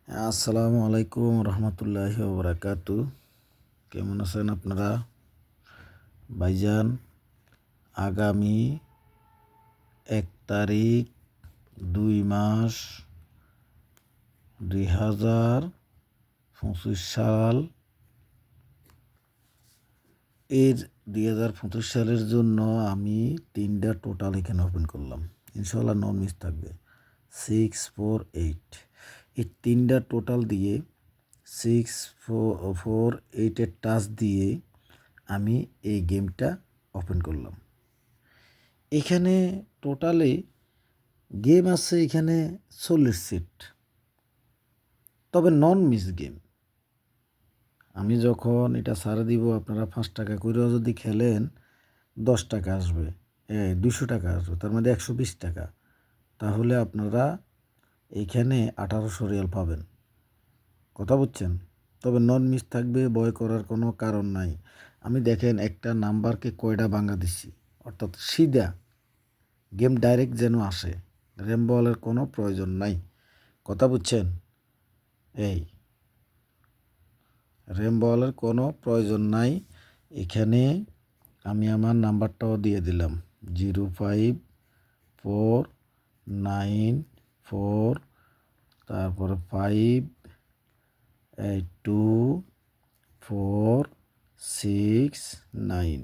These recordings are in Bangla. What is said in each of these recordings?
আসসালামু আলাইকুম রহমতুল্লাহি ওবরাকাতু। কেমন আছেন আপনারা ভাইজান? আগামী 1 তারিখ 2 মাস 2025 সাল, এর 2025 সালের জন্য আমি 3টা টোটাল এখানে ওপেন করলাম। ইনশাল্লাহ নন মিস থাকবে 648। এই 3টা টোটাল দিয়ে 648-এর টাচ দিয়ে আমি এই গেমটা ওপেন করলাম। এখানে টোটালে গেম আছে এখানে 40 সিট, তবে নন মিস গেম। আমি যখন এটা ছাড়া দিব, আপনারা 5 টাকা করেও যদি খেলেন 10 টাকা আসবে, 200 টাকা আসবে, তার মধ্যে 120 টাকা। তাহলে আপনারা এইখানে 1800 রিয়াল পাবেন। কথা বুঝছেন? তবে নন মিস থাকবে, ভয় করার কোনো কারণ নাই। আমি দেখেন একটা নাম্বারকে কয়টা ভাঙা দিচ্ছি, অর্থাৎ সিধা গেম ডাইরেক্ট যেন আসে, র্যাম্বলের কোনো প্রয়োজন নাই। কথা বুঝছেন? এই র্যাম্বলের কোনো প্রয়োজন নাই। এখানে আমি আমার নাম্বারটাও দিয়ে দিলাম 05494, তারপরে 582469।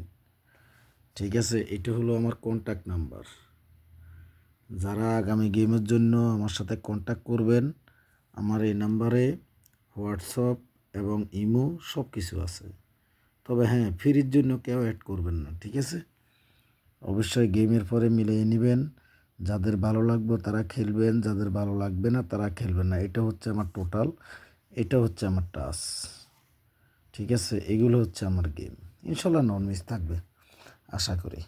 ঠিক আছে, এটা হলো আমার কন্ট্যাক্ট নাম্বার। যারা আগামী গেমের জন্য আমার সাথে কন্ট্যাক্ট করবেন, আমার এই নাম্বারে হোয়াটসঅ্যাপ এবং ইমো সব কিছু আছে। তবে হ্যাঁ, ফ্রির জন্য কেউ অ্যাড করবেন না, ঠিক আছে? অবশ্যই গেমের পরে মিলিয়ে নেবেন। যাদের ভালো লাগবে তারা খেলবেন, যাদের ভালো লাগবে না তারা খেলবেন না। এটা হচ্ছে আমার টোটাল, এটা হচ্ছে আমার টাস। ঠিক আছে, এগুলো হচ্ছে আমার গেম। ইনশাল্লাহ নন মিস থাকবে আশা করি।